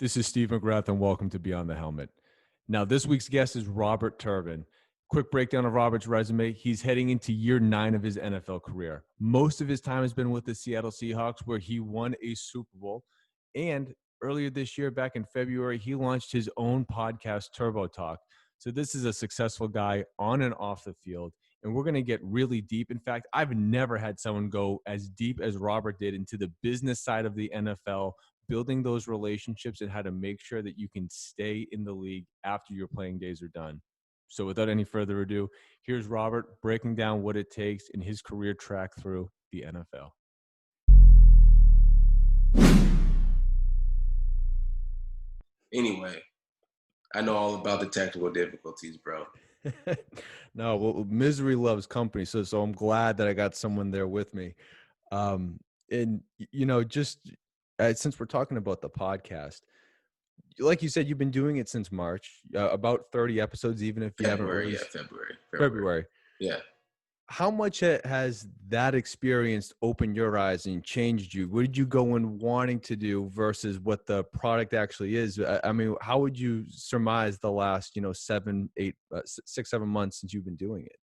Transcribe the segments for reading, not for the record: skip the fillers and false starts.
This is Steve McGrath, and welcome to Beyond the Helmet. Now, this week's guest is Robert Turbin. Quick breakdown of Robert's resume. He's heading into year 9 of his NFL career. Most of his time has been with the Seattle Seahawks, where he won a Super Bowl. And earlier this year, back in February, he launched his own podcast, Turbo Talk. So this is a successful guy on and off the field. And we're going to get really deep. In fact, I've never had someone go as deep as Robert did into the business side of the NFL, building those relationships and how to make sure that you can stay in the league after your playing days are done. So without any further ado, here's Robert breaking down what it takes in his career track through the NFL. Anyway, I know all about the technical difficulties, bro. No, well, misery loves company. So I'm glad that I got someone there with me. And, just since we're talking about the podcast, like you said, you've been doing it since March, about 30 episodes, even if you haven't released. February. Yeah. How much has that experience opened your eyes and changed you? What did you go in wanting to do versus what the product actually is? I mean, how would you surmise the last, 6, 7 months since you've been doing it?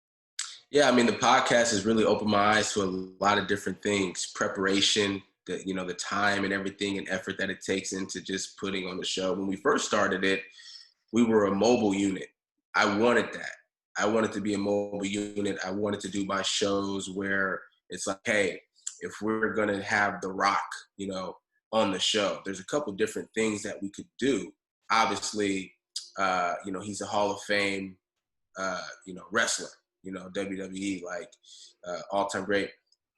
Yeah, I mean, the podcast has really opened my eyes to a lot of different things. Preparation, the time and everything and effort that it takes into just putting on the show. When we first started it, we were a mobile unit. I wanted that. I wanted to be a mobile unit. I wanted to do my shows where it's like, hey, if we're going to have The Rock, on the show, there's a couple different things that we could do. Obviously, he's a Hall of Fame, wrestler, WWE, all-time great.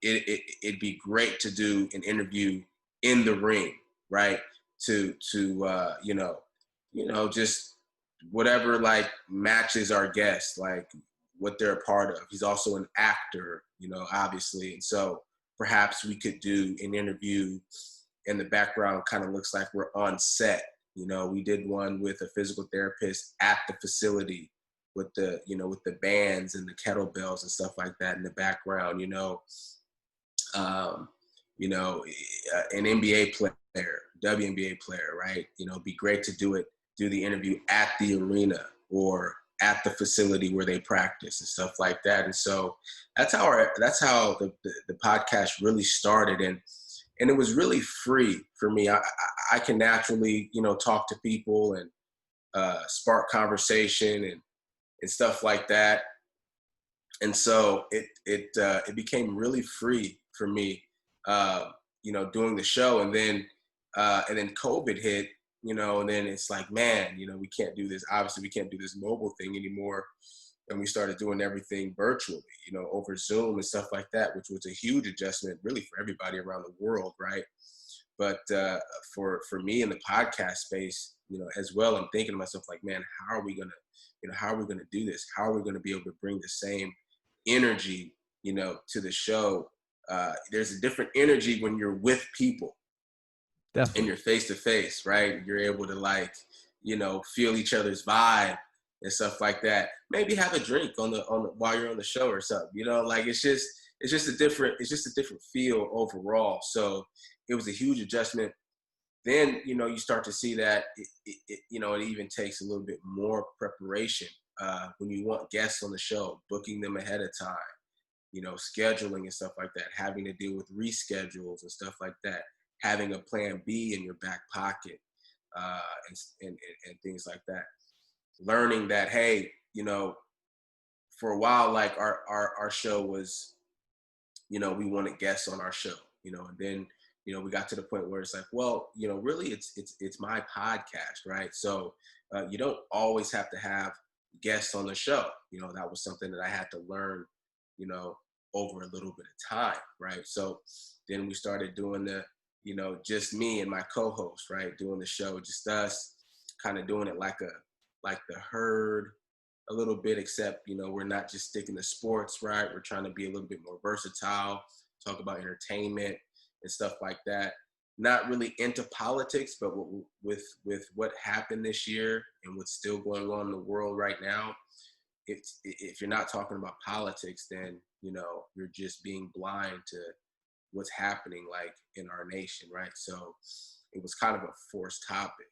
It'd be great to do an interview in the ring, right? To just whatever matches our guests, what they're a part of. He's also an actor, obviously. And so perhaps we could do an interview and the background kind of looks like we're on set. We did one with a physical therapist at the facility with the bands and the kettlebells and stuff like that in the background, an NBA player, WNBA player, right? It'd be great to do the interview at the arena or at the facility where they practice and stuff like that. And so that's how the podcast really started. And it was really free for me. I can naturally, talk to people and spark conversation and stuff like that. And so it became really free for me, doing the show. And then COVID hit, and then it's like, man, we can't do this. Obviously, we can't do this mobile thing anymore. And we started doing everything virtually, over Zoom and stuff like that, which was a huge adjustment really for everybody around the world, right? But for me in the podcast space, as well, I'm thinking to myself, like, man, how are we gonna do this? How are we gonna be able to bring the same energy, to the show? There's a different energy when you're with people. Definitely. And you're face to face, right? You're able to feel each other's vibe and stuff like that. Maybe have a drink on the while you're on the show or something. It's just a different feel overall. So it was a huge adjustment. Then you start to see that it even takes a little bit more preparation when you want guests on the show, booking them ahead of time, scheduling and stuff like that, having to deal with reschedules and stuff like that. Having a plan B in your back pocket, and things like that. Learning that, hey, for a while, our show was, we wanted guests on our show, and then, we got to the point where it's like, well, really it's my podcast, right? So you don't always have to have guests on the show. That was something that I had to learn, over a little bit of time, right? So then we started doing just me and my co-host, right? Doing the show, just us, kind of doing it like the herd a little bit, except, we're not just sticking to sports, right? We're trying to be a little bit more versatile, talk about entertainment and stuff like that. Not really into politics, but with what happened this year and what's still going on in the world right now, if you're not talking about politics, then, you're just being blind to what's happening in our nation, right? So it was kind of a forced topic,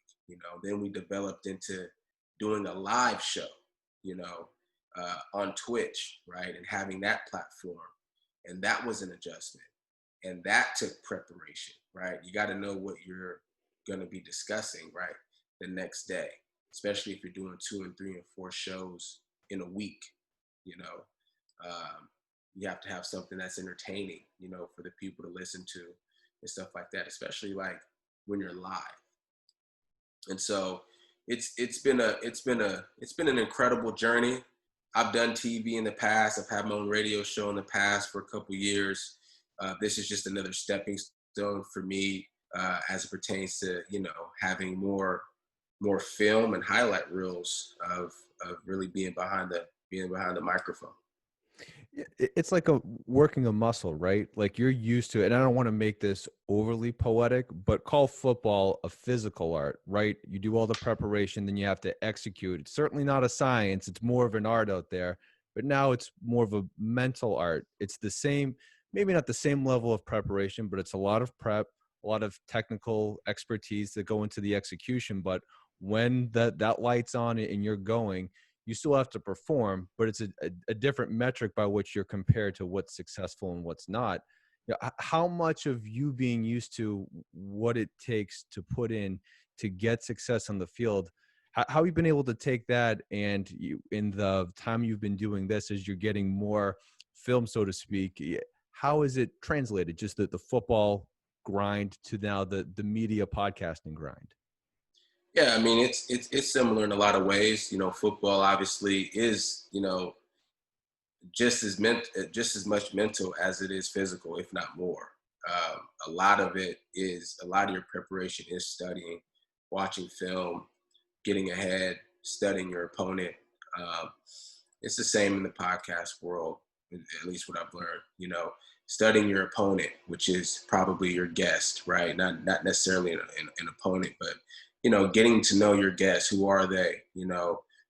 Then we developed into doing a live show, on Twitch, right? And having that platform. And that was an adjustment. And that took preparation, right? You got to know what you're going to be discussing, right, the next day, especially if you're doing 2 and 3 and 4 shows in a week. You have to have something that's entertaining, for the people to listen to and stuff like that, especially like when you're live. And so it's been an incredible journey. I've done TV in the past. I've had my own radio show in the past for a couple years. This is just another stepping stone for me as it pertains to, having more film and highlight reels of really being behind the microphone. It's like working a muscle, right? Like you're used to it. And I don't want to make this overly poetic, but call football a physical art, right? You do all the preparation, then you have to execute. It's certainly not a science. It's more of an art out there, but now it's more of a mental art. It's the same, maybe not the same level of preparation, but it's a lot of prep, a lot of technical expertise that go into the execution. But when that light's on and you're going, you still have to perform, but it's a different metric by which you're compared to what's successful and what's not. How much of you being used to what it takes to put in to get success on the field, how have you been able to take that and in the time you've been doing this, as you're getting more film, so to speak, how is it translated, just the football grind to now the media podcasting grind? Yeah, I mean, it's similar in a lot of ways. Football obviously is, just as much mental as it is physical, if not more. A lot of your preparation is studying, watching film, getting ahead, studying your opponent. It's the same in the podcast world, at least what I've learned. Studying your opponent, which is probably your guest, right? Not necessarily an opponent, but getting to know your guests. Who are they?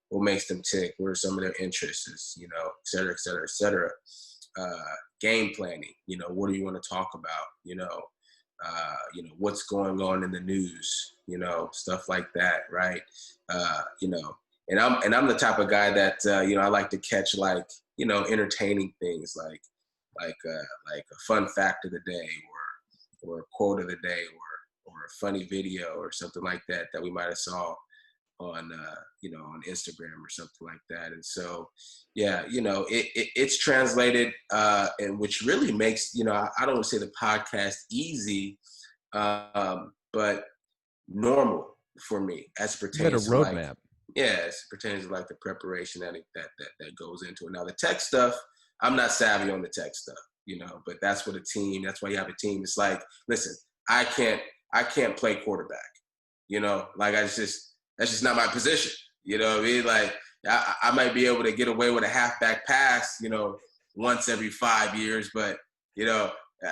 What makes them tick? What are some of their interests? Et cetera, et cetera, et cetera. Game planning. What do you want to talk about? What's going on in the news? Stuff like that, right? And I'm the type of guy that I like to catch entertaining things like a fun fact of the day or a quote of the day or a funny video or something like that we might have saw on on Instagram or something like that. And so it's translated and which really makes I don't want to say the podcast easy, but normal for me as it pertains to roadmap. As it pertains to the preparation that goes into it. Now the tech stuff, I'm not savvy on the tech stuff, but that's why you have a team. It's like, listen, I can't play quarterback, that's just not my position. You know what I mean? Like I might be able to get away with a halfback pass, once every 5 years, but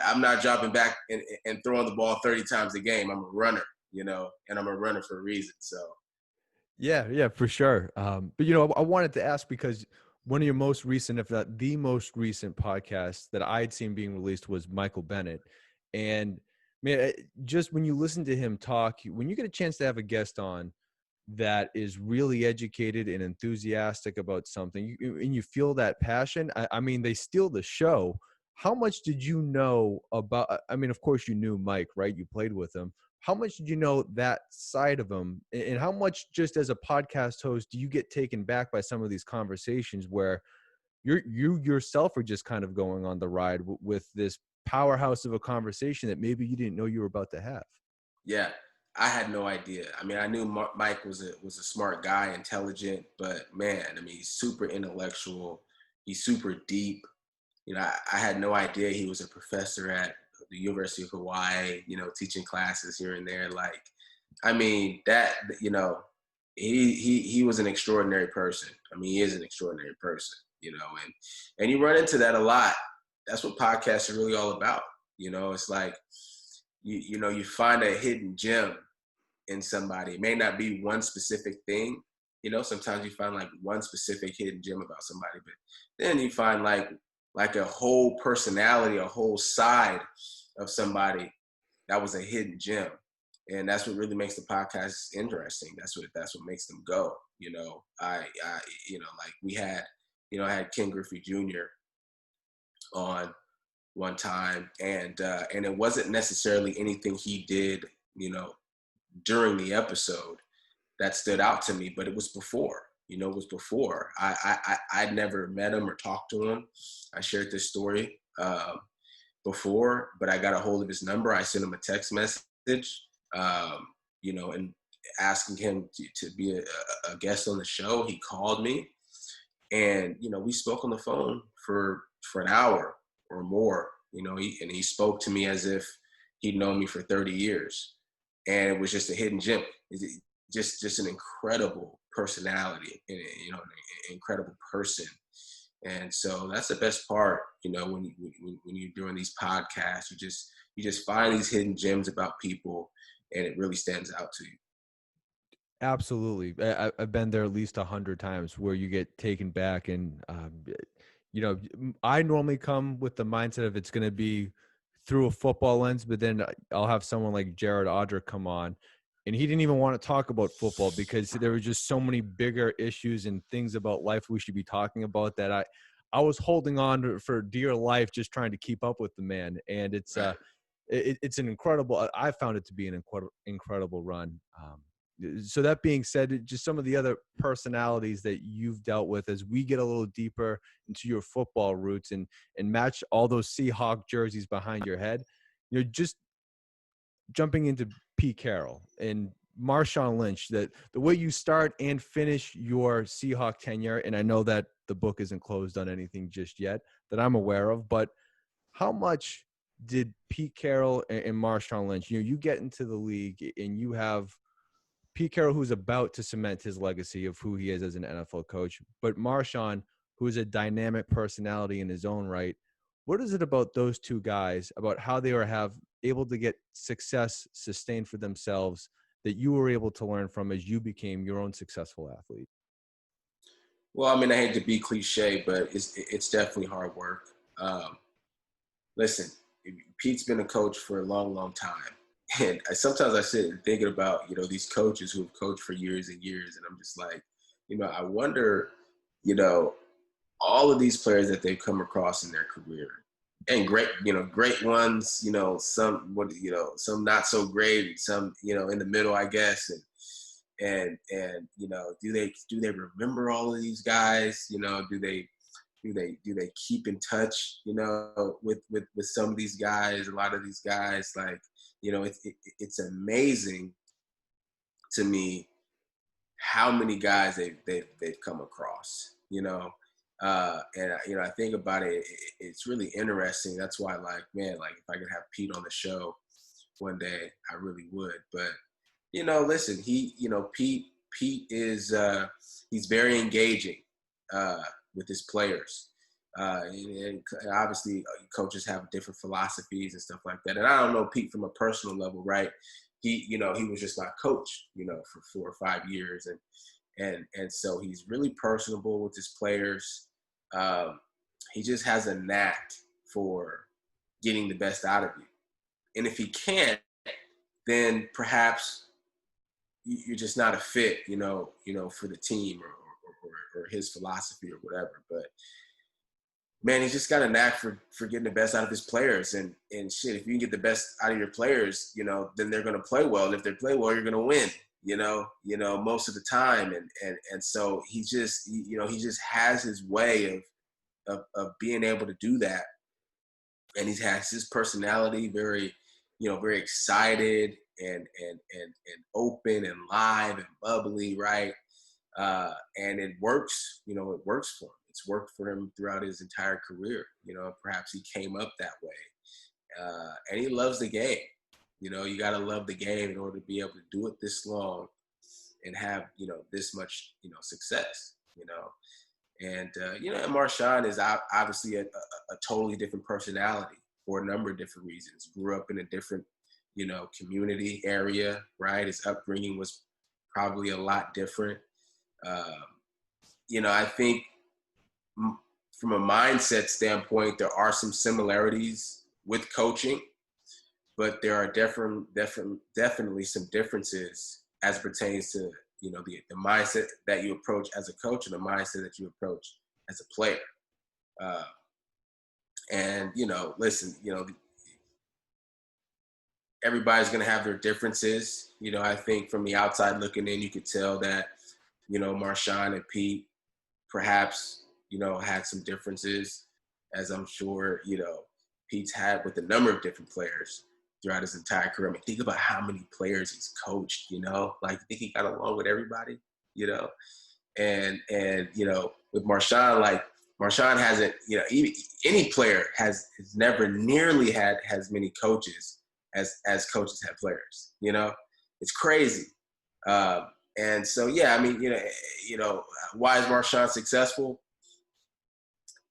I'm not dropping back and throwing the ball 30 times a game. I'm a runner, and I'm a runner for a reason. So. Yeah, for sure. But I wanted to ask because one of your most recent, if not the most recent podcast that I'd seen being released was Michael Bennett. And man, just when you listen to him talk, when you get a chance to have a guest on that is really educated and enthusiastic about something, and you feel that passion, I mean, they steal the show. How much did you know about, I mean, of course you knew Mike, right? You played with him. How much did you know that side of him? And how much just as a podcast host do you get taken back by some of these conversations where you yourself are just kind of going on the ride with this powerhouse of a conversation that maybe you didn't know you were about to have? Yeah, I had no idea. I mean, I knew Mike was a smart guy, intelligent, but man, I mean, he's super intellectual. He's super deep. I had no idea he was a professor at the University of Hawaii, teaching classes here and there. Like, I mean, that, he was an extraordinary person. I mean, he is an extraordinary person, and you run into that a lot. That's what podcasts are really all about. It's like, you find a hidden gem in somebody. It may not be one specific thing. Sometimes you find one specific hidden gem about somebody, but then you find like a whole personality, a whole side of somebody that was a hidden gem. And that's what really makes the podcast interesting. That's what makes them go. I like I had Ken Griffey Jr. on one time, and it wasn't necessarily anything he did, during the episode that stood out to me, but it was before. It was before. I'd never met him or talked to him. I shared this story before, but I got a hold of his number. I sent him a text message, and asking him to be a guest on the show. He called me, and we spoke on the phone for an hour or more. He spoke to me as if he'd known me for 30 years, and it was just a hidden gem. Just an incredible personality, and an incredible person. And so that's the best part, when you're doing these podcasts, you just find these hidden gems about people, and it really stands out to you. Absolutely. I've been there at least 100 times where you get taken back. And, I normally come with the mindset of it's going to be through a football lens, but then I'll have someone like Jared Odrick come on, and he didn't even want to talk about football because there were just so many bigger issues and things about life we should be talking about that I was holding on for dear life, just trying to keep up with the man. And it's an incredible, I found it to be an incredible run. So that being said, just some of the other personalities that you've dealt with as we get a little deeper into your football roots and match all those Seahawk jerseys behind your head, just jumping into Pete Carroll and Marshawn Lynch, that the way you start and finish your Seahawk tenure, and I know that the book isn't closed on anything just yet that I'm aware of, but how much did Pete Carroll and Marshawn Lynch, you get into the league and you have Pete Carroll, who's about to cement his legacy of who he is as an NFL coach, but Marshawn, who is a dynamic personality in his own right. What is it about those two guys, about how they have able to get success sustained for themselves, that you were able to learn from as you became your own successful athlete? Well, I mean, I hate to be cliche, but it's definitely hard work. Listen, Pete's been a coach for a long, long time. And sometimes I sit and thinking about, these coaches who have coached for years and years. And I'm just like, I wonder, all of these players that they've come across in their career, and great ones, some not so great, some, in the middle, I guess. And do they remember all of these guys? Do they keep in touch, with some of these guys? A lot of these guys, like, it's amazing to me how many guys they've come across, and I think about it, it's really interesting. That's why, like, man, like, if I could have Pete on the show one day, I really would. But listen, Pete is he's very engaging with his players. And obviously coaches have different philosophies and stuff like that. And I don't know Pete from a personal level, right? He was just my coach, for 4 or 5 years. And so he's really personable with his players. He just has a knack for getting the best out of you. And if he can't, then perhaps you're just not a fit, for the team or his philosophy or whatever. But man, he's just got a knack for getting the best out of his players. And shit, if you can get the best out of your players, then they're going to play well. And if they play well, you're going to win, most of the time. And so he just has his way of being able to do that. And he has his personality, very excited and open and live and bubbly, right? And it works, it works for him. It's worked for him throughout his entire career. Perhaps he came up that way. And he loves the game. You got to love the game in order to be able to do it this long and have, this much, success, And, and Marshawn is obviously a totally different personality for a number of different reasons. Grew up in a different, community area, right? His upbringing was probably a lot different. I think from a mindset standpoint, there are some similarities with coaching. but there are definitely some differences as it pertains to, you know, the mindset that you approach as a coach and the mindset that you approach as a player. And, you know, listen, you know, everybody's going to have their differences. You know, I think from the outside looking in, you could tell that, you know, Marshawn and Pete perhaps, you know, had some differences, as I'm sure, you know, Pete's had with a number of different players throughout his entire career. I mean, think about how many players he's coached, you know, like, I think he got along with everybody, you know, and, you know, with Marshawn, like, Marshawn hasn't, you know, any player has never nearly had as many coaches as coaches have players, you know, it's crazy. And so, yeah, I mean, you know, why is Marshawn successful?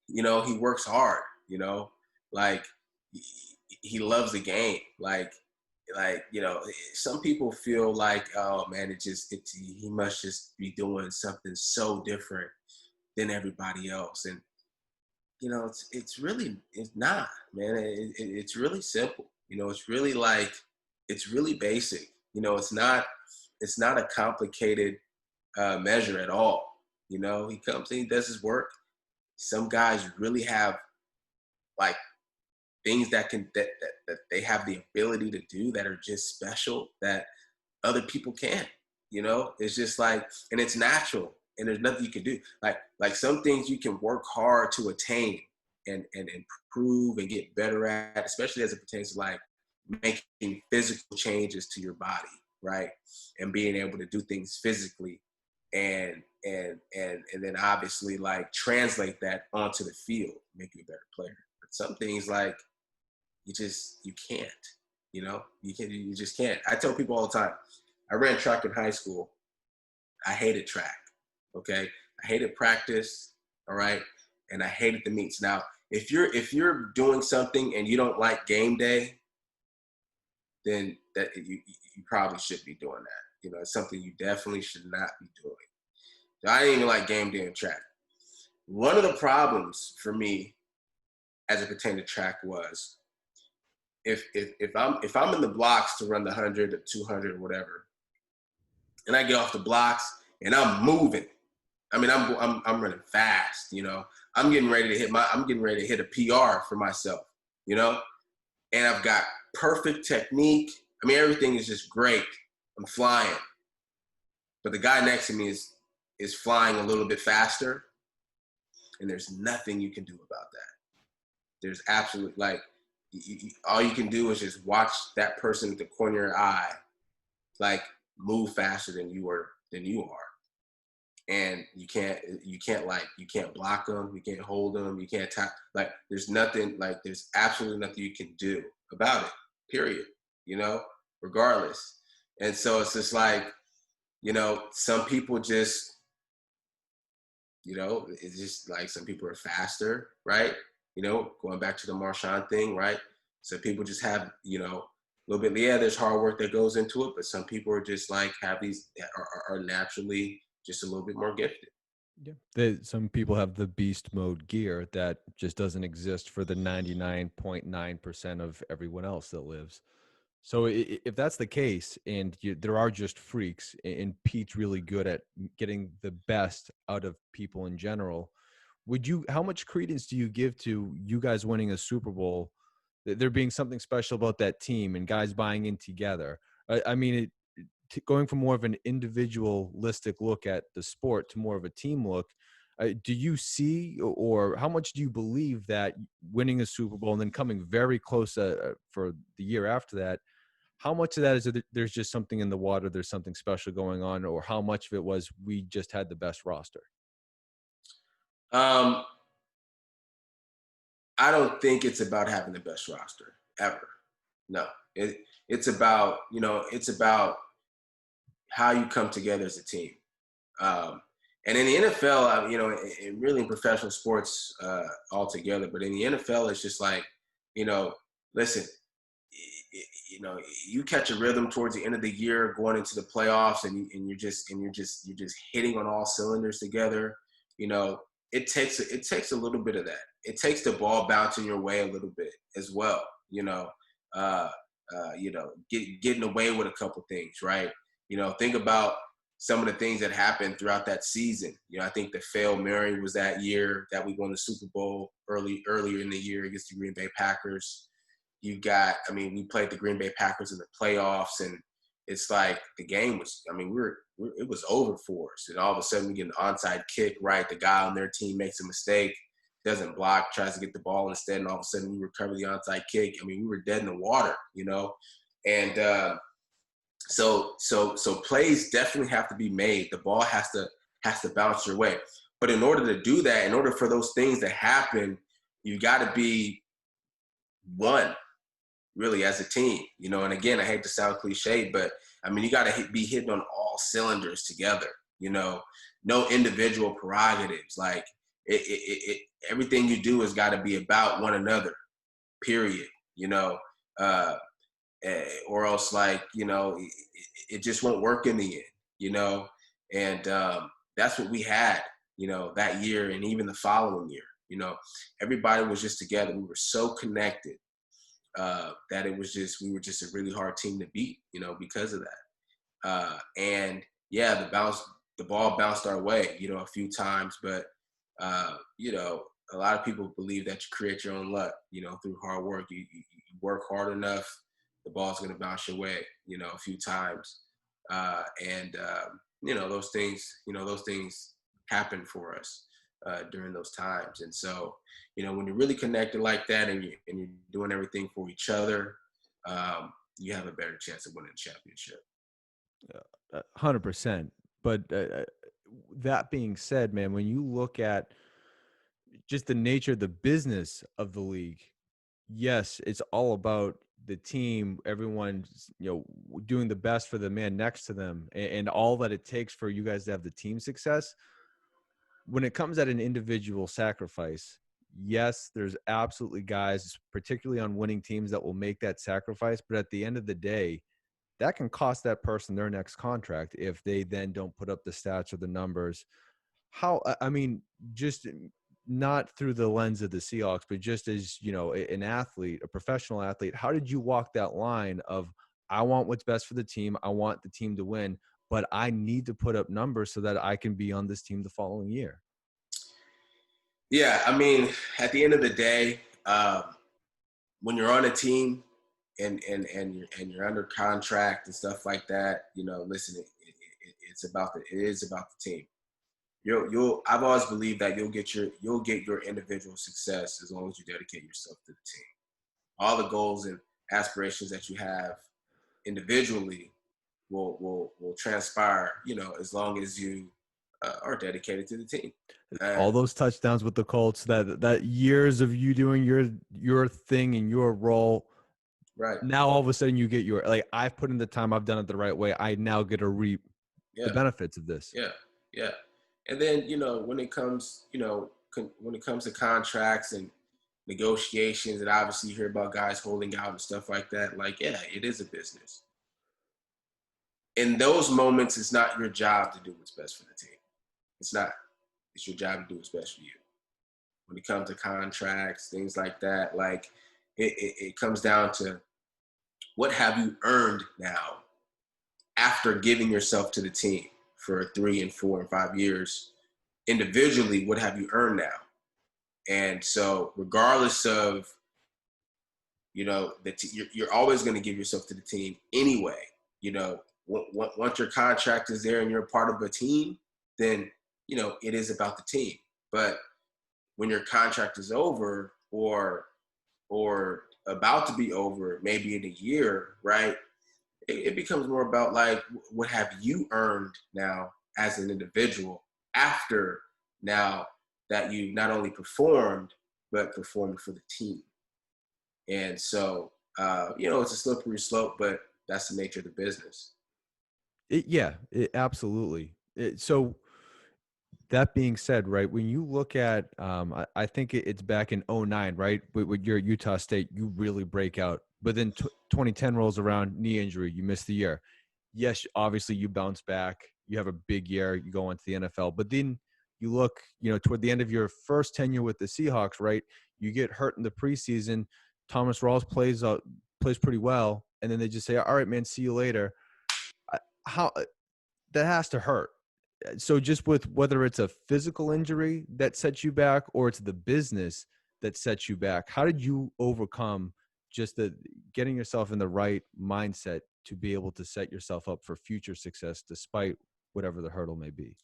You know, he works hard, you know, like he loves the game. Like, you know, some people feel like, oh man, he must just be doing something so different than everybody else. And, you know, it's not, man. It's really simple. You know, it's really basic. You know, it's not a complicated measure at all. You know, he comes in, he does his work. Some guys really have like things that they have the ability to do that are just special that other people can't. You know, it's just like, and it's natural, and there's nothing you can do. Like some things you can work hard to attain and improve and get better at, especially as it pertains to like making physical changes to your body, right? And being able to do things physically and then obviously like translate that onto the field, make you a better player. But some things like you can't, you know, you just can't. I tell people all the time, I ran track in high school. I hated track. Okay. I hated practice. All right. And I hated the meets. Now, if you're doing something and you don't like game day, then that you probably should be doing that. You know, it's something you definitely should not be doing. So I didn't even like game day and track. One of the problems for me as it pertained to track was if I'm in the blocks to run the 100 or 200 or whatever, and I get off the blocks and I'm moving. I mean, I'm running fast, you know. I'm getting ready to hit a PR for myself, you know. And I've got perfect technique. I mean, everything is just great. I'm flying. But the guy next to me is flying a little bit faster, and there's nothing you can do about that. There's absolutely, like, all you can do is just watch that person at the corner of your eye, like, move faster than you are. And you can't block them, you can't hold them, you can't tap. Like, there's absolutely nothing you can do about it, period, you know, regardless. And so it's just like, you know, some people just, you know, it's just like some people are faster, right? You know, going back to the Marshawn thing, right? So people just have, you know, a little bit, yeah, there's hard work that goes into it, but some people are just like are naturally just a little bit more gifted. Yeah. Some people have the beast mode gear that just doesn't exist for the 99.9% of everyone else that lives. So if that's the case, and there are just freaks, and Pete's really good at getting the best out of people in general, how much credence do you give to you guys winning a Super Bowl, there being something special about that team and guys buying in together? I mean, going from more of an individualistic look at the sport to more of a team look, do you see, or how much do you believe that winning a Super Bowl and then coming very close for the year after that, how much of that is there's just something in the water, there's something special going on, or how much of it was we just had the best roster? I don't think it's about having the best roster ever. No, it's about, you know, it's about how you come together as a team. And in the NFL, you know, and really in professional sports altogether, but in the NFL, it's just like, you know, listen, you know, you catch a rhythm towards the end of the year, going into the playoffs, and you're just hitting on all cylinders together. You know, it takes a little bit of that. It takes the ball bouncing your way a little bit as well. You know, getting away with a couple things, right? Think about some of the things that happened throughout that season. I think the Fail Mary was that year that we won the Super Bowl earlier in the year against the Green Bay Packers. We played the Green Bay Packers in the playoffs, and it's like the game was, it was over for us. And all of a sudden we get an onside kick, right? The guy on their team makes a mistake, doesn't block, tries to get the ball instead, and all of a sudden we recover the onside kick. We were dead in the water, And so plays definitely have to be made. The ball has to bounce your way. But in order to do that, in order for those things to happen, you got to be one, really, as a team. And again, I hate to sound cliche, but you got to be hitting on all cylinders together. No individual prerogatives. Like everything you do has got to be about one another. Period. Or else, it just won't work in the end. And that's what we had, that year, and even the following year. Everybody was just together. We were so connected. That we were just a really hard team to beat, because of that. And yeah, the ball bounced our way, a few times, but a lot of people believe that you create your own luck, through hard work. You work hard enough, the ball's going to bounce your way, a few times. Those things happen for us during those times. And so, when you're really connected like that and you're doing everything for each other, you have a better chance of winning the championship. 100%. But that being said, man, when you look at just the nature of the business of the league, yes, it's all about the team, everyone's, doing the best for the man next to them, and all that it takes for you guys to have the team success. When it comes at an individual sacrifice, yes, there's absolutely guys, particularly on winning teams, that will make that sacrifice. But at the end of the day, that can cost that person their next contract if they then don't put up the stats or the numbers. Just not through the lens of the Seahawks, but just as, an athlete, a professional athlete, how did you walk that line of, I want what's best for the team, I want the team to win, but I need to put up numbers so that I can be on this team the following year? Yeah, at the end of the day, when you're on a team and you're under contract and stuff like that, listen, it is about the team. I've always believed that you'll get your individual success as long as you dedicate yourself to the team. All the goals and aspirations that you have individually will transpire, as long as you are dedicated to the team. All those touchdowns with the Colts, that years of you doing your thing and your role. Right. Now all of a sudden you get I've put in the time, I've done it the right way. I now get to reap the benefits of this. Yeah. Yeah. And then, when it comes to contracts and negotiations, and obviously you hear about guys holding out and stuff like that, it is a business. In those moments, it's not your job to do what's best for the team. It's not. It's your job to do what's best for you. When it comes to contracts, things like that, it comes down to, what have you earned now after giving yourself to the team for 3 and 4 and 5 years? Individually, what have you earned now? And so regardless of, you're always going to give yourself to the team anyway. Once your contract is there and you're a part of a team, then, it is about the team. But when your contract is over or about to be over, maybe in a year, right, it becomes more about what have you earned now as an individual after now that you not only performed, but performed for the team. And so, it's a slippery slope, but that's the nature of the business. Absolutely. So that being said, right, when you look at, I think it's back in 2009, right, with your Utah State, you really break out. But then 2010 rolls around, knee injury, you miss the year. Yes, obviously you bounce back. You have a big year. You go into the NFL. But then you look, toward the end of your first tenure with the Seahawks, right, you get hurt in the preseason. Thomas Rawls plays pretty well. and then they just say, all right, man, see you later. How that has to hurt. So just with whether it's a physical injury that sets you back or it's the business that sets you back, how did you overcome just getting yourself in the right mindset to be able to set yourself up for future success despite whatever the hurdle may be?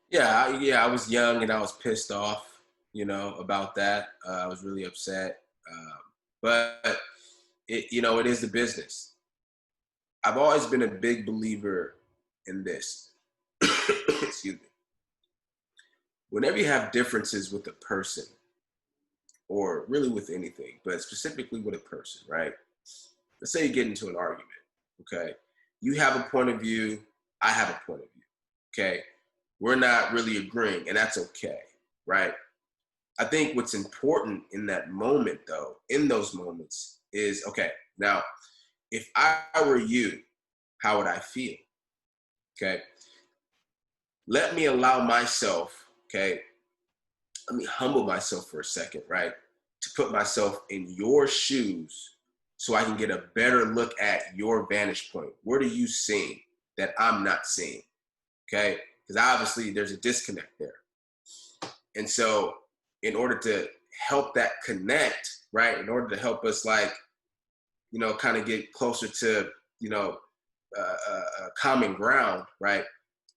Yeah, I was young and I was pissed off, about that. I was really upset. But it is the business. I've always been a big believer in this. Excuse me. Whenever you have differences with a person, or really with anything, but specifically with a person, right? Let's say you get into an argument, okay? You have a point of view, I have a point of view, okay? We're not really agreeing, and that's okay, right? I think what's important in that moment, though, in those moments is, okay, now, if I were you, how would I feel? Okay? Let me allow myself, okay, let me humble myself for a second, right? To put myself in your shoes so I can get a better look at your vantage point. What are you seeing that I'm not seeing? Okay? Because obviously there's a disconnect there. And so in order to help that connect, right? In order to help us kind of get closer to, common ground, right?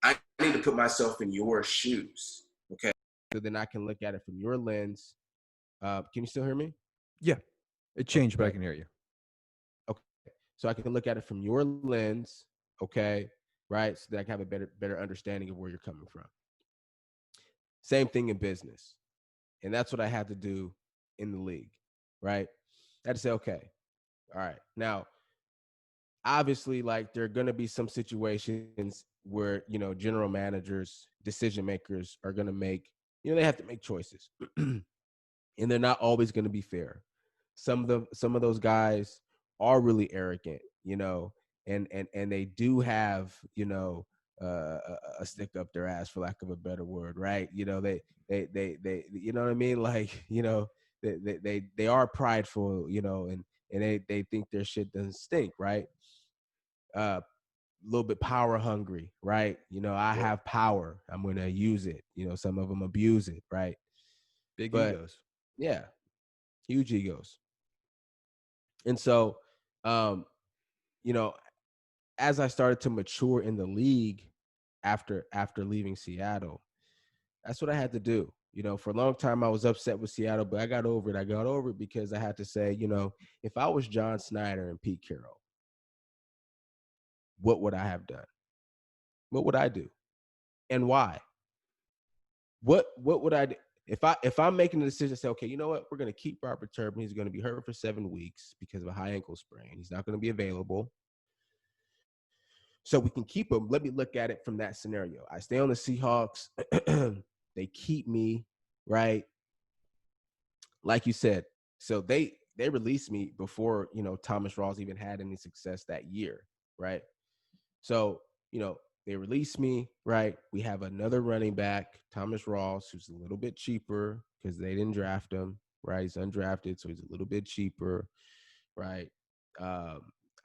I need to put myself in your shoes. Okay. So then I can look at it from your lens. Can you still hear me? Yeah, it changed, but I can hear you. Okay. So I can look at it from your lens, okay, right? So that I can have a better understanding of where you're coming from. Same thing in business. And that's what I had to do in the league, right? I had to say, okay, all right. Now, obviously, there are going to be some situations where, general managers, decision makers are going to make, they have to make choices. And they're not always going to be fair. Some of those guys are really arrogant, and they do have, a stick up their ass, for lack of a better word, right? They you know what I mean? They are prideful, and they think their shit doesn't stink, right? A little bit power hungry, right? I have power, I'm going to use it. Some of them abuse it, right? Big egos. Yeah, huge egos. And so, as I started to mature in the league after leaving Seattle, that's what I had to do. For a long time I was upset with Seattle, but I got over it. I got over it because I had to say, if I was John Snyder and Pete Carroll, what would I have done? What would I do? And why? What would I do? If I'm making a decision to say, okay, you know what, we're going to keep Robert Turbin. He's going to be hurt for 7 weeks because of a high ankle sprain. He's not going to be available. So we can keep him. Let me look at it from that scenario. I stay on the Seahawks. They keep me, right? Like you said. So they released me before, Thomas Rawls even had any success that year, right? So, they released me, right? We have another running back, Thomas Rawls, who's a little bit cheaper because they didn't draft him, right? He's undrafted, so he's a little bit cheaper, right?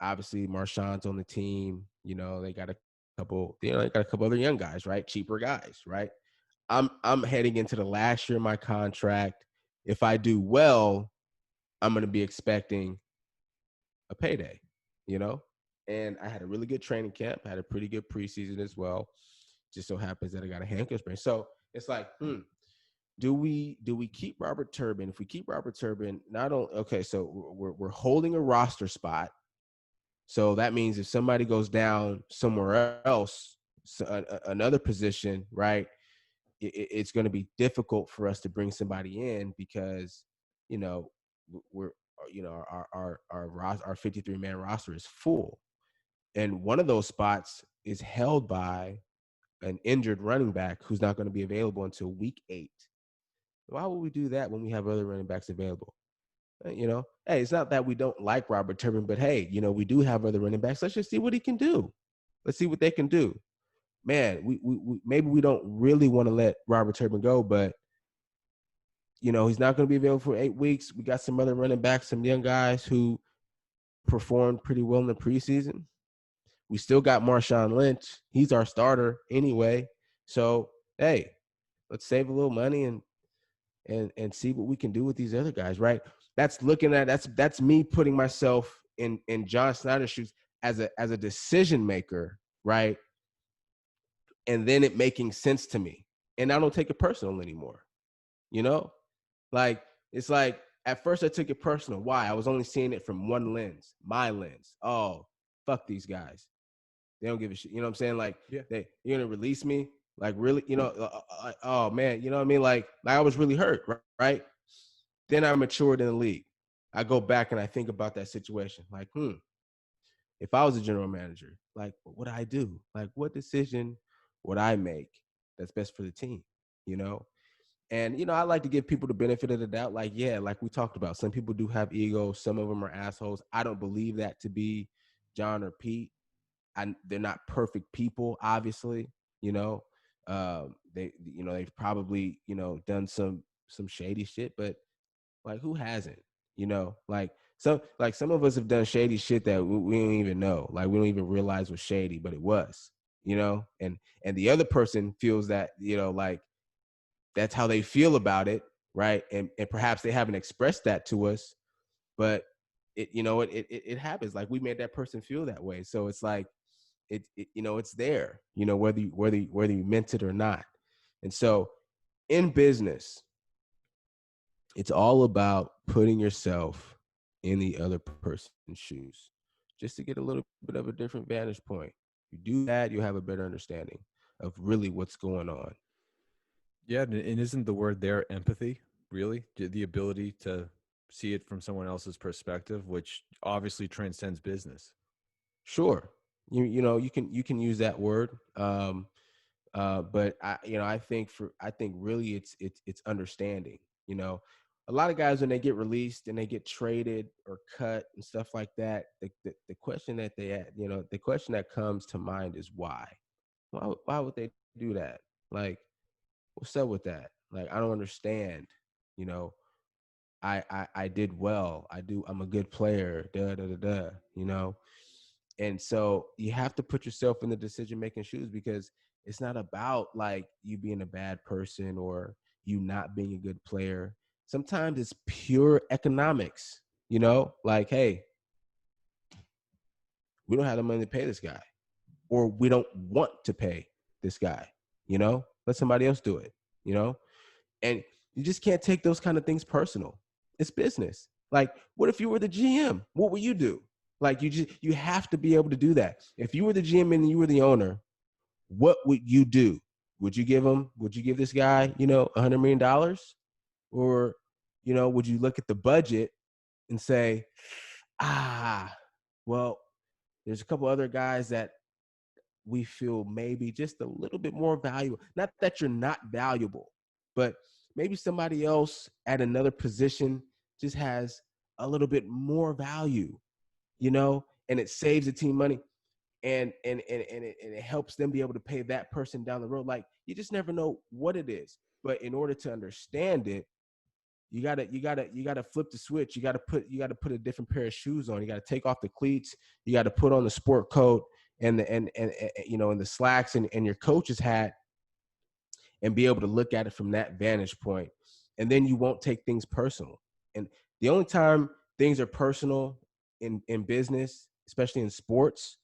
Obviously, Marshawn's on the team. They got a couple. They got a couple other young guys, right? Cheaper guys, right? I'm heading into the last year of my contract. If I do well, I'm going to be expecting a payday, And I had a really good training camp. I had a pretty good preseason as well. Just so happens that I got a ankle sprain. So it's like, do we keep Robert Turbin? If we keep Robert Turbin, not only so we're holding a roster spot. So that means if somebody goes down somewhere else, another position, right? It's going to be difficult for us to bring somebody in because, we're our 53-man roster is full. And one of those spots is held by an injured running back who's not going to be available until week 8. Why would we do that when we have other running backs available? Hey, it's not that we don't like Robert Turbin, but hey, we do have other running backs. Let's just see what he can do. Let's see what they can do. Man, we maybe we don't really want to let Robert Turbin go, but he's not going to be available for 8 weeks. We got some other running backs, some young guys who performed pretty well in the preseason. We still got Marshawn Lynch. He's our starter anyway. So, hey, let's save a little money and see what we can do with these other guys, right? That's me putting myself in John Snyder's shoes as a decision maker, right? And then it making sense to me. And I don't take it personal anymore. You know? Like, it's like at first I took it personal. Why? I was only seeing it from one lens, my lens. Oh, fuck these guys. They don't give a shit. You know what I'm saying? Like, Yeah. You're gonna release me? Like, really? You know? Oh man, you know what I mean? Like I was really hurt, right? Then I matured in the league. I go back and I think about that situation. Like, if I was a general manager, like, what would I do? Like, what decision would I make that's best for the team? You know? And, I like to give people the benefit of the doubt. Like, yeah, like we talked about, some people do have egos. Some of them are assholes. I don't believe that to be John or Pete. They're not perfect people, obviously. They've probably, done some shady shit, but like, who hasn't? Like some of us have done shady shit that we don't even know. Like, we don't even realize was shady, but it was. And the other person feels that, like, that's how they feel about it, right? And perhaps they haven't expressed that to us, but it happens. Like, we made that person feel that way. So it's like, it's there, whether you meant it or not. And so in business, it's all about putting yourself in the other person's shoes, just to get a little bit of a different vantage point. You do that, you have a better understanding of really what's going on. Yeah, and isn't the word there empathy, really? The ability to see it from someone else's perspective, which obviously transcends business. Sure. You can use that word. But I think really it's understanding. A lot of guys, when they get released and they get traded or cut and stuff like that, the question that the question that comes to mind is why? Why would they do that? Like, what's up with that? Like, I don't understand. You know, I did well. I'm a good player. And so you have to put yourself in the decision-making shoes, because it's not about like you being a bad person or you not being a good player. Sometimes it's pure economics, like, hey, we don't have the money to pay this guy, or we don't want to pay this guy, let somebody else do it, and you just can't take those kind of things personal. It's business. Like, what if you were the GM? What would you do? Like, you have to be able to do that. If you were the GM and you were the owner, what would you do? Would you give this guy, $100 million? Or, would you look at the budget and say, well, there's a couple other guys that we feel maybe just a little bit more valuable. Not that you're not valuable, but maybe somebody else at another position just has a little bit more value, and it saves the team money, and it helps them be able to pay that person down the road. Like, you just never know what it is. But in order to understand it, you gotta flip the switch. You gotta put a different pair of shoes on. You gotta take off the cleats. You gotta put on the sport coat and the slacks and your coach's hat, and be able to look at it from that vantage point. And then you won't take things personal. And the only time things are personal in business, especially in sports,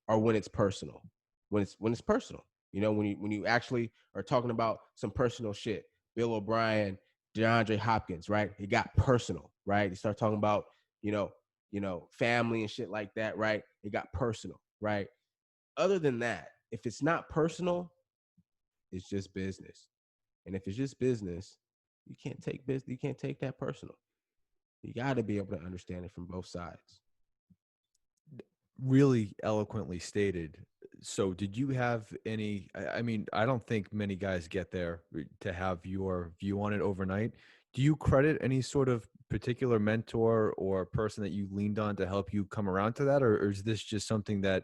are when it's personal. When it's personal. When you actually are talking about some personal shit. Bill O'Brien, DeAndre Hopkins, right? It got personal, right? You start talking about, family and shit like that, right? It got personal, right? Other than that, if it's not personal, it's just business. And if it's just business, you can't take that personal. You got to be able to understand it from both sides. Really eloquently stated. So did you have any, I mean, I don't think many guys get there to have your view on it overnight. Do you credit any sort of particular mentor or person that you leaned on to help you come around to that? Or is this just something that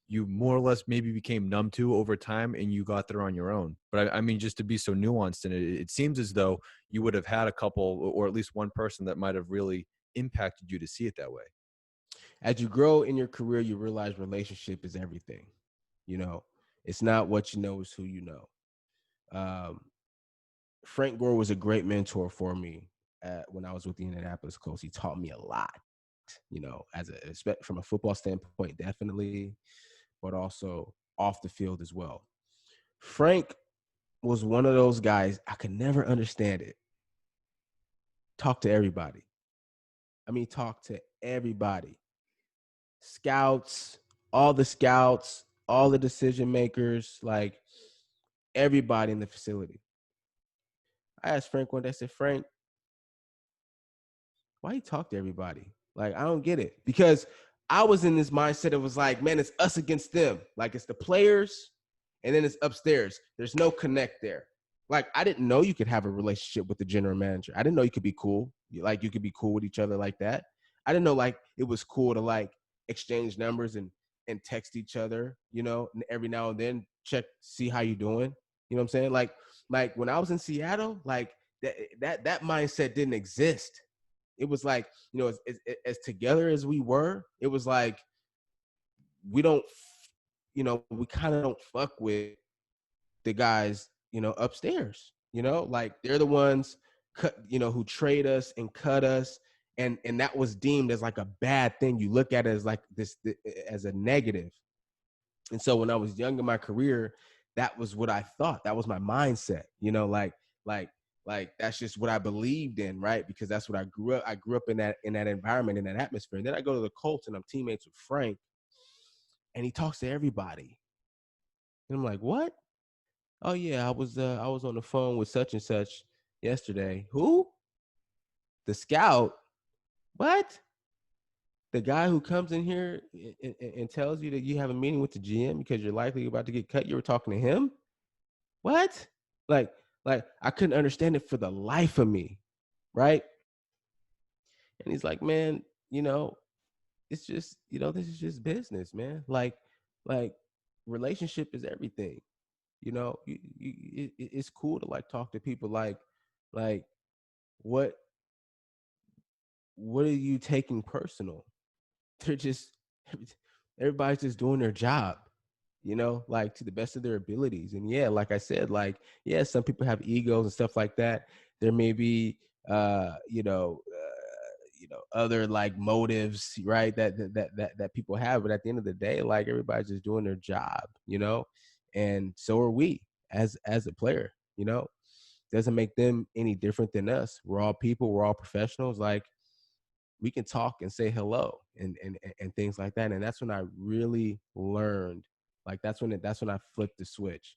you more or less maybe became numb to over time and you got there on your own? But I mean, just to be so nuanced in it, it seems as though you would have had a couple or at least one person that might have really impacted you to see it that way. as you grow in your career, you realize relationship is everything. You know, it's not what you know, it's who you know. Um, Frank Gore was a great mentor for me when I was with the Indianapolis Colts. He taught me a lot, you know, from a football standpoint, definitely, but also off the field as well. Frank was one of those guys, I could never understand it. Talk to everybody. I mean, talk to everybody. Scouts, all the decision makers, like everybody in the facility. I asked Frank one day, I said, Frank, why you talk to everybody? Like, I don't get it. Because I was in this mindset. It was like, man, it's us against them. Like, it's the players and then it's upstairs. There's no connect there. Like, I didn't know you could have a relationship with the general manager. I didn't know you could be cool. Like, you could be cool with each other like that. I didn't know, like, it was cool to, like, exchange numbers and text each other, you know, and every now and then check, see how you doing. You know what I'm saying? Like when I was in Seattle, like, that mindset didn't exist. It was like, you know, as together as we were, it was like we don't, you know, we kind of don't fuck with the guys, you know, upstairs. You know, like they're the ones who trade us and cut us, and that was deemed as like a bad thing. You look at it as like this as a negative. And so when I was young in my career, that was what I thought. That was my mindset. You know, like that's just what I believed in, right? Because that's what I grew up. I grew up in that environment, in that atmosphere. And then I go to the Colts and I'm teammates with Frank, and he talks to everybody. And I'm like, what? Oh yeah, I was on the phone with such and such yesterday. Who? The scout? What? The guy who comes in here and tells you that you have a meeting with the GM because you're likely about to get cut. You were talking to him? What? Like I couldn't understand it for the life of me, right? And he's like, man, you know, it's just, you know, this is just business, man. Like relationship is everything. You know, it's cool to like talk to people like what are you taking personal? They're just everybody's just doing their job, you know, like to the best of their abilities. And yeah, like I said, like, yeah, some people have egos and stuff like that. There may be other like motives, right, that people have, but at the end of the day, like everybody's just doing their job, you know. And so are we as a player, you know. Doesn't make them any different than us. We're all people, we're all professionals. Like, we can talk and say hello and things like that. And that's when I really learned, like that's when I flipped the switch.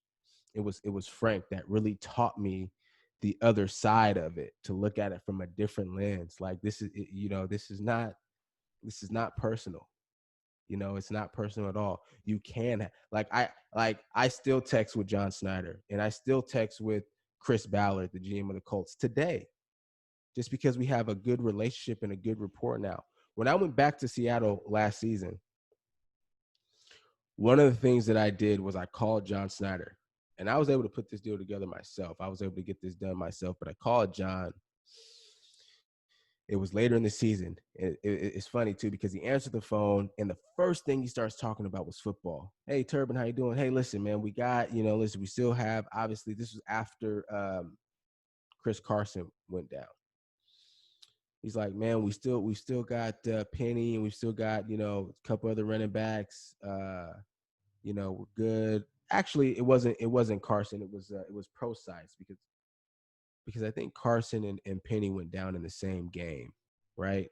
It was Frank that really taught me the other side of it, to look at it from a different lens. Like, this is not personal. You know, it's not personal at all. You can I still text with John Snyder, and I still text with Chris Ballard, the GM of the Colts, today, just because we have a good relationship and a good rapport now. When I went back to Seattle last season, one of the things that I did was I called John Snyder, and I was able to put this deal together myself. I was able to get this done myself, but I called John. It was later in the season. It's funny too, because he answered the phone, and the first thing he starts talking about was football. Hey, Turbin, how you doing? Hey, listen, man, we still have, obviously this was after Chris Carson went down. He's like, man, we still got Penny, and we've still got, you know, a couple other running backs. You know, we're good. Actually, it wasn't Carson. It was Procise, because I think Carson and Penny went down in the same game, right?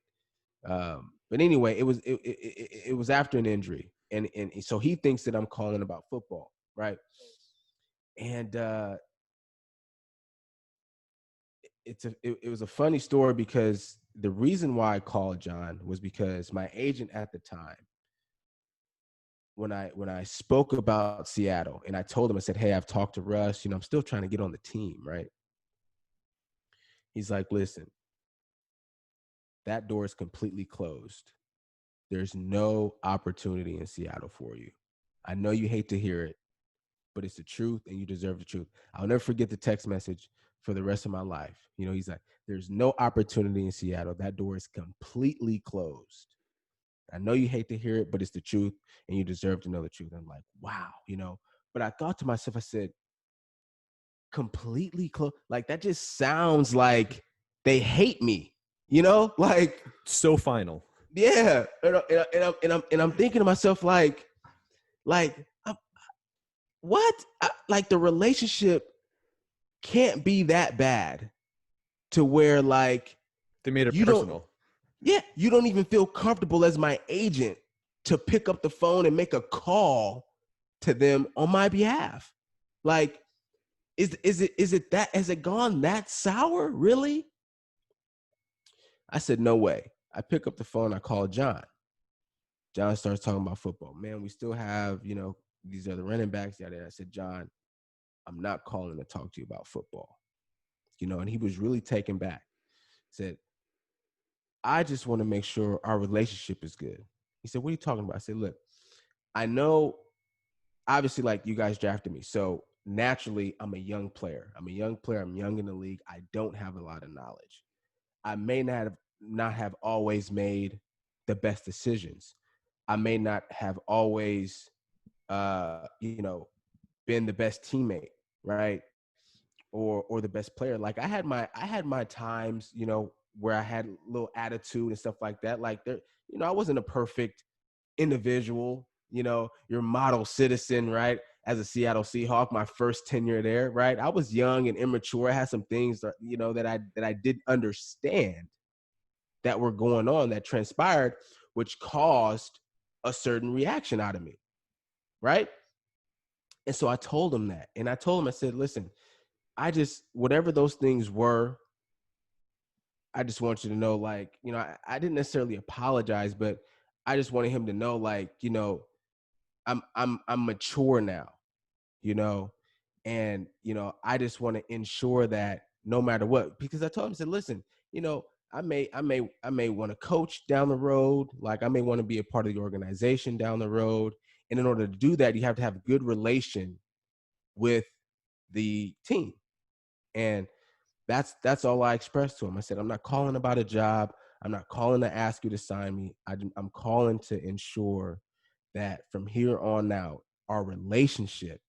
But anyway, it was after an injury, and so he thinks that I'm calling about football, right? And it was a funny story, because the reason why I called John was because my agent at the time, when I spoke about Seattle, and I told him, I said, hey, I've talked to Russ, you know, I'm still trying to get on the team, right? He's like, listen, that door is completely closed. There's no opportunity in Seattle for you. I know you hate to hear it, but it's the truth, and you deserve the truth. I'll never forget the text message for the rest of my life. You know, he's like, there's no opportunity in Seattle. That door is completely closed. I know you hate to hear it, but it's the truth, and you deserve to know the truth. I'm like, wow, But I thought to myself, I said, completely close. Like, that just sounds like they hate me, Like, So final. yeah. And I'm thinking to myself, like, what? Like, the relationship can't be that bad to where, like, They made it you personal. you don't even feel comfortable as my agent to pick up the phone and make a call to them on my behalf. Like, is it that, has it gone that sour? Really? I said, no way. I pick up the phone, I call Jon. Jon starts talking about football. Man, we still have, these other running backs out there. I said, Jon, I'm not calling to talk to you about football. And he was really taken back. Said, I just want to make sure our relationship is good. He said, what are you talking about? I said, look, I know, obviously, like, you guys drafted me. So naturally, I'm a young player. I'm young in the league. I don't have a lot of knowledge. I may not have always made the best decisions. I may not have always, been the best teammate, right? Or the best player. Like, I had my times, where I had a little attitude and stuff like that. Like, I wasn't a perfect individual, your model citizen, right? As a Seattle Seahawk, my first tenure there, right? I was young and immature. I had some things that, that I didn't understand that were going on, that transpired, which caused a certain reaction out of me, right? And so I told him that. And I told him, I said, listen, whatever those things were, I just want you to know, like, I didn't necessarily apologize, but I just wanted him to know, like, I'm mature now, and, I just want to ensure that no matter what, because I told him, I said, listen, I may want to coach down the road. Like, I may want to be a part of the organization down the road. And in order to do that, you have to have a good relation with the team. And that's all I expressed to him. I said, I'm not calling about a job. I'm not calling to ask you to sign me. I'm calling to ensure that from here on out, our relationship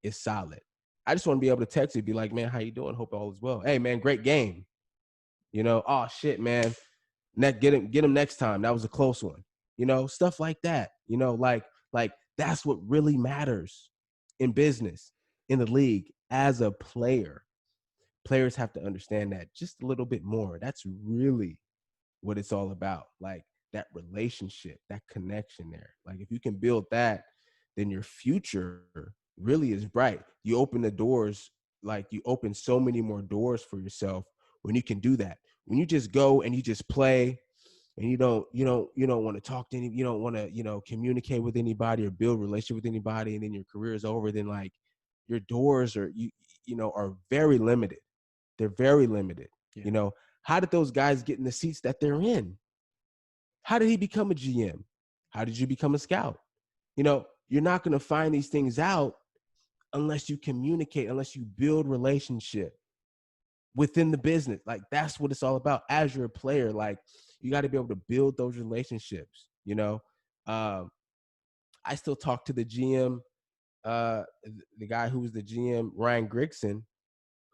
is solid. I just want to be able to text you, be like, man, how you doing? Hope all is well. Hey, man, great game. Oh shit, man. Get him next time. That was a close one. Stuff like that. Like that's what really matters in business, in the league, as a player. Players have to understand that just a little bit more. That's really what it's all about. Like, that relationship, that connection there. Like, if you can build that, then your future really is bright. You open the doors, like, you open so many more doors for yourself when you can do that. When you just go and you just play and you don't want to talk to any, you don't want to, communicate with anybody or build a relationship with anybody, and then your career is over, then, like, your doors are, are very limited. They're very limited. Yeah. How did those guys get in the seats that they're in? How did he become a GM? How did you become a scout? You're not going to find these things out unless you communicate, unless you build relationship within the business. Like, that's what it's all about. As you're a player, like, you got to be able to build those relationships. I still talk to the GM, the guy who was the GM, Ryan Grigson,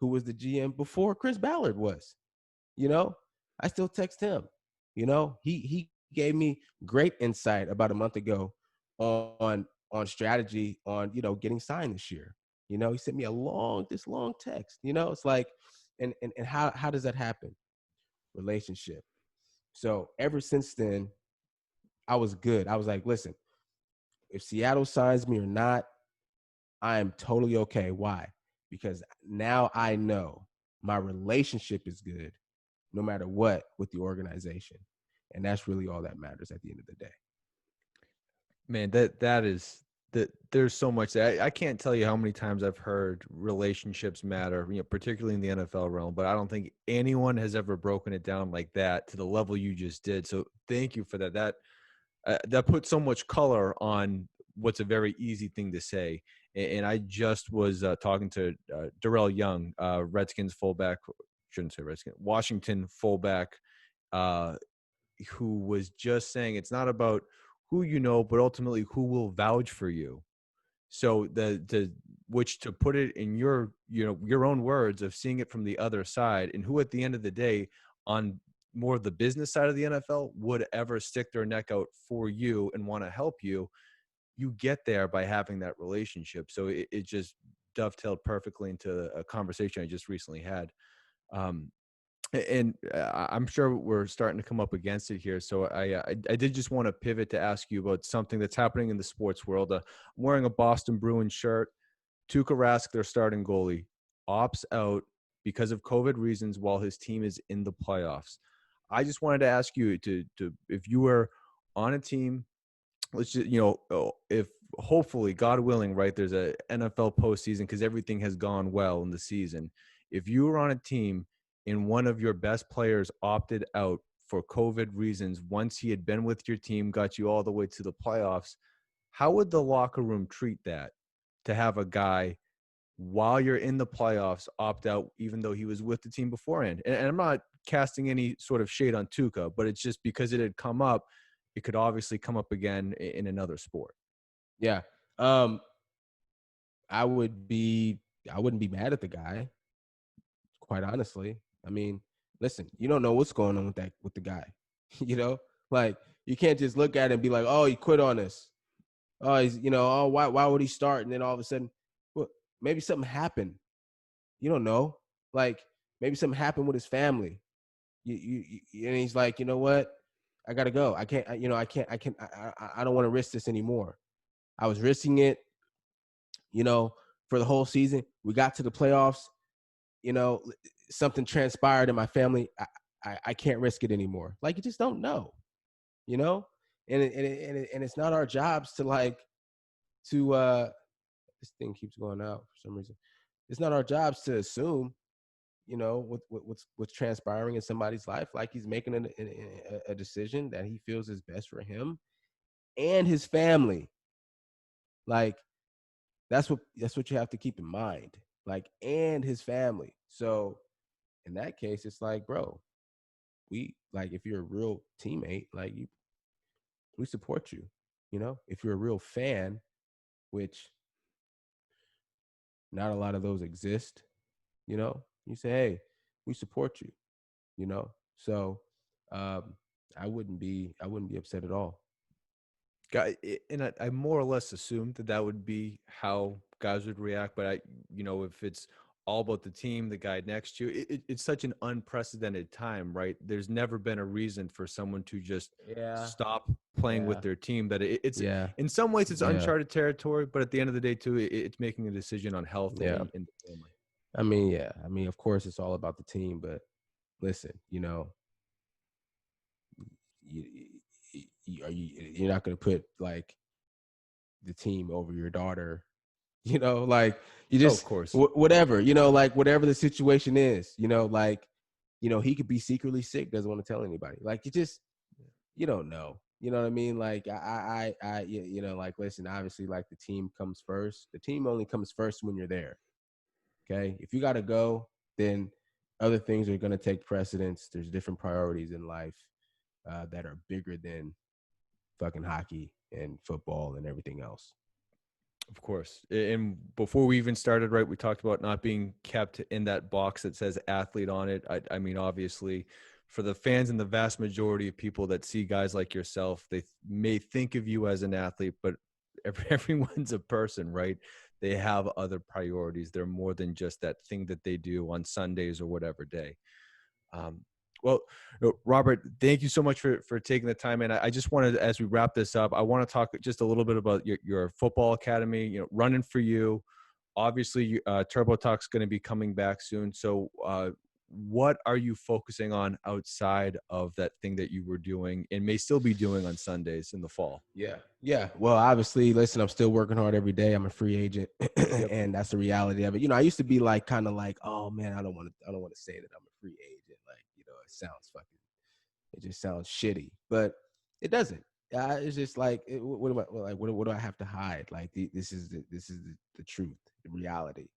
who was the GM before Chris Ballard was. I still text him. He gave me great insight about a month ago on strategy on, getting signed this year. He sent me this long text. It's like, and how does that happen? Relationship. So ever since then, I was good. I was like, listen, if Seattle signs me or not, I am totally okay. Why? Because now I know my relationship is good no matter what with the organization. And that's really all that matters at the end of the day. Man, that is that. There's so much. I can't tell you how many times I've heard relationships matter, particularly in the NFL realm. But I don't think anyone has ever broken it down like that to the level you just did. So thank you for that. That puts so much color on what's a very easy thing to say. And I just was talking to Darrell Young, Redskins fullback. Shouldn't say Redskins. Washington fullback. who was just saying it's not about who you know, but ultimately who will vouch for you. So which to put it in your your own words of seeing it from the other side, and who at the end of the day on more of the business side of the NFL would ever stick their neck out for you and want to help you. You get there by having that relationship. So it just dovetailed perfectly into a conversation I just recently had. Um, and I'm sure we're starting to come up against it here. So I did just want to pivot to ask you about something that's happening in the sports world. I'm wearing a Boston Bruins shirt. Tuukka Rask, their starting goalie, opts out because of COVID reasons while his team is in the playoffs. I just wanted to ask you to if you were on a team, let's just, if hopefully, God willing, right, there's a NFL postseason because everything has gone well in the season. If you were on a team and one of your best players opted out for COVID reasons, once he had been with your team, got you all the way to the playoffs, how would the locker room treat that to have a guy while you're in the playoffs opt out, even though he was with the team beforehand? And I'm not casting any sort of shade on Tuukka, but it's just because it had come up. It could obviously come up again in another sport. Yeah. I wouldn't be mad at the guy, quite honestly. I mean, listen, you don't know what's going on with the guy. Like you can't just look at it and be like, oh, he quit on us. Oh, he's, oh, why would he start? And then all of a sudden, well, maybe something happened. You don't know. Like maybe something happened with his family. And he's like, you know what? I gotta go. I can't. I don't want to risk this anymore. I was risking it, for the whole season. We got to the playoffs. Something transpired in my family. I can't risk it anymore. Like you just don't know, and it's not our jobs to this thing keeps going out for some reason. It's not our jobs to assume, what's transpiring in somebody's life. Like he's making a decision that he feels is best for him and his family. Like that's what you have to keep in mind. Like, and his family. So in that case, it's like, bro, if you're a real teammate, we support you. If you're a real fan, which not a lot of those exist, you say, hey, we support you, So I wouldn't be upset at all. And I more or less assumed that would be how guys would react. But if it's all about the team, the guy next to you, it's such an unprecedented time, right? There's never been a reason for someone to just stop playing with their team. That it's in some ways it's uncharted territory, but at the end of the day, too, it's making a decision on health and the family. I mean, of course, it's all about the team, but listen, you're not going to put like the team over your daughter, you just, of course, whatever, whatever the situation is, he could be secretly sick, doesn't want to tell anybody. Like you don't know, you know what I mean? Like listen, obviously, like the team comes first. The team only comes first when you're there. Okay. If you got to go, then other things are going to take precedence. There's different priorities in life that are bigger than fucking hockey and football and everything else. Of course. And before we even started, right, we talked about not being kept in that box that says athlete on it. I mean, obviously, for the fans and the vast majority of people that see guys like yourself, they may think of you as an athlete, but everyone's a person, right? They have other priorities. They're more than just that thing that they do on Sundays or whatever day. Well, Robert, thank you so much for taking the time. And I just wanted, as we wrap this up, I want to talk just a little bit about your football academy, running for you. Obviously, Turbo Talk's going to be coming back soon. So what are you focusing on outside of that thing that you were doing and may still be doing on Sundays in the fall? Yeah. Well, obviously, listen, I'm still working hard every day. I'm a free agent, and that's the reality of it. I used to be like, kind of like, oh man, I don't want to say that I'm a free agent. Like, it just sounds shitty, but it doesn't. It's just like, what do I have to hide? Like, this is the truth, the reality.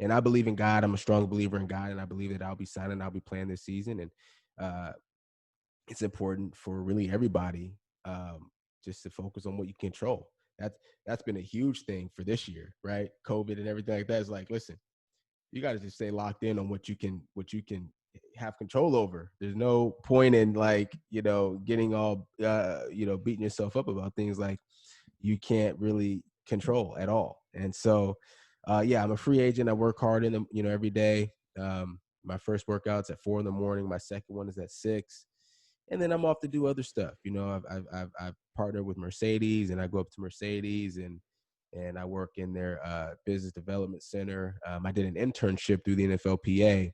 And I believe in God. I'm a strong believer in God, and I believe that I'll be signing. I'll be playing this season, and it's important for really everybody just to focus on what you control. That's been a huge thing for this year, right? COVID and everything like that is like, listen, you got to just stay locked in on what you can have control over. There's no point in like, getting all beating yourself up about things like you can't really control at all. And so yeah, I'm a free agent. I work hard in them, every day. My first workout's at 4 a.m. My second one is at 6. And then I'm off to do other stuff. I've partnered with Mercedes, and I go up to Mercedes and I work in their business development center. I did an internship through the NFLPA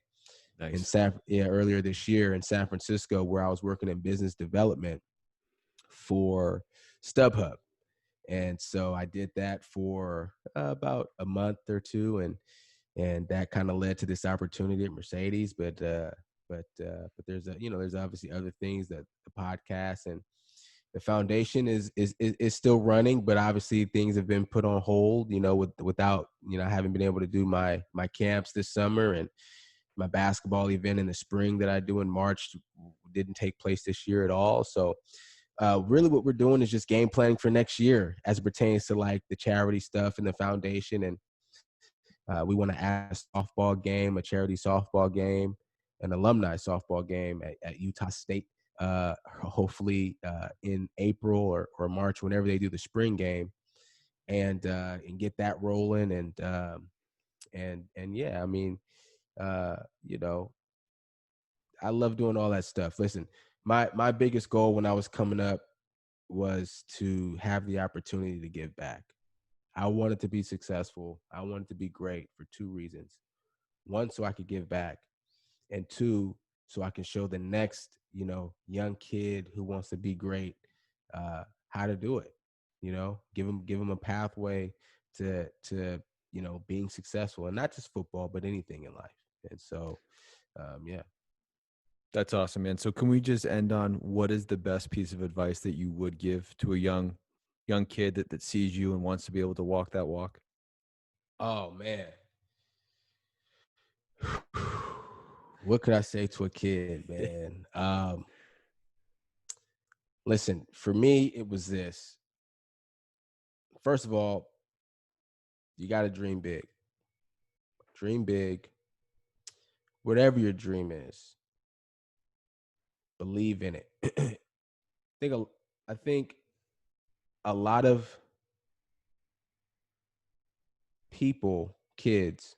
Nice. earlier this year in San Francisco, where I was working in business development for StubHub. And so I did that for about a month or two, and that kind of led to this opportunity at Mercedes. But there's there's obviously other things, that the podcast and the foundation is still running, but obviously things have been put on hold, without, I haven't been able to do my camps this summer, and my basketball event in the spring that I do in March didn't take place this year at all. So really what we're doing is just game planning for next year as it pertains to like the charity stuff and the foundation. And we want to add a softball game, a charity softball game, an alumni softball game at Utah State, hopefully in April or March, whenever they do the spring game, and get that rolling. And yeah, I mean, you know, I love doing all that stuff. Listen, my biggest goal when I was coming up was to have the opportunity to give back. I wanted to be successful. I wanted to be great for two reasons. One, so I could give back, and two, so I can show the next, young kid who wants to be great, how to do it. Give them a pathway to being successful, and not just football, but anything in life. And so, yeah. That's awesome, man. So can we just end on what is the best piece of advice that you would give to a young kid that sees you and wants to be able to walk that walk? Oh man. What could I say to a kid, man? Listen, for me, it was this. First of all, you got to dream big. Dream big. Whatever your dream is, believe in it. I think a lot of people, kids,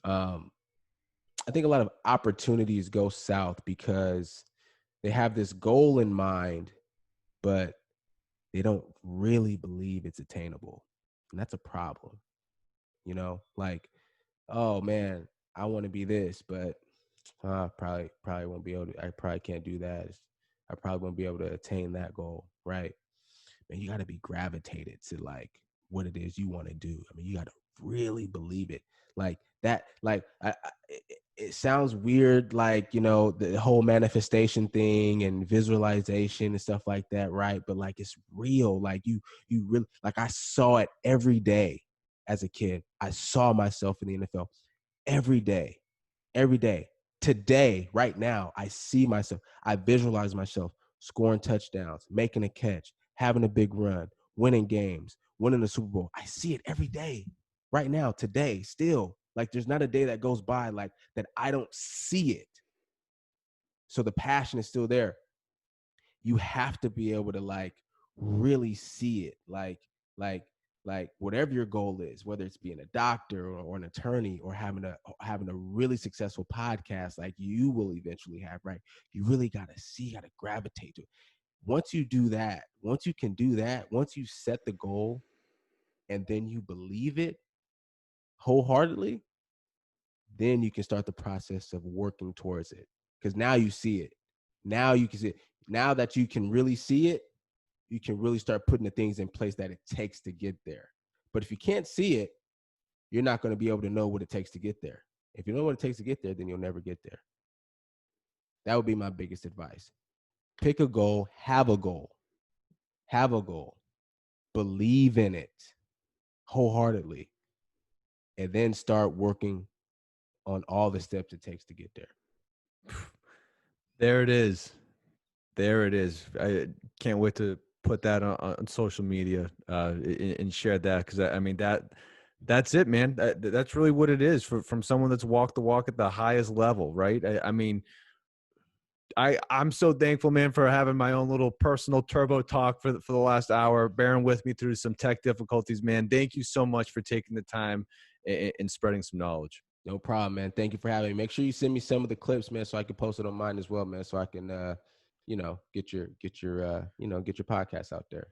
I think a lot of opportunities go south because they have this goal in mind, but they don't really believe it's attainable. And that's a problem. Like, oh man, I want to be this, but probably won't be able to. I probably can't do that. I probably won't be able to attain that goal, right? And you got to be gravitated to like what it is you want to do. I mean, you got to really believe it, like that. Like, it sounds weird, like the whole manifestation thing and visualization and stuff like that, right? But like it's real. Like you really, like I saw it every day as a kid. I saw myself in the NFL every day, every day. Today, right now, I see myself. I visualize myself scoring touchdowns, making a catch, having a big run, winning games, winning the Super Bowl. I see it every day, right now, today, still. Like there's not a day that goes by like that I don't see it. So the passion is still there. You have to be able to like really see it, like whatever your goal is, whether it's being a doctor or an attorney or having a really successful podcast like you will eventually have, right? You really got to see, got to gravitate to it. Once you do that, once you can do that, once you set the goal and then you believe it wholeheartedly, then you can start the process of working towards it. Because now you see it. Now you can see it. Now that you can really see it, you can really start putting the things in place that it takes to get there. But if you can't see it, you're not going to be able to know what it takes to get there. If you know what it takes to get there, then you'll never get there. That would be my biggest advice. Pick a goal, have a goal, believe in it wholeheartedly, and then start working on all the steps it takes to get there. There it is. There it is. I can't wait to put that on social media and share that, because I mean that's it, man. That's really what it is from someone that's walked the walk at the highest level, right? I mean, I'm so thankful, man, for having my own little personal turbo talk for the last hour, bearing with me through some tech difficulties, man. Thank you so much for taking the time and spreading some knowledge. No problem, man. Thank you for having me. Make sure you send me some of the clips, man, so I can post it on mine as well, man, so I can, get your podcast out there.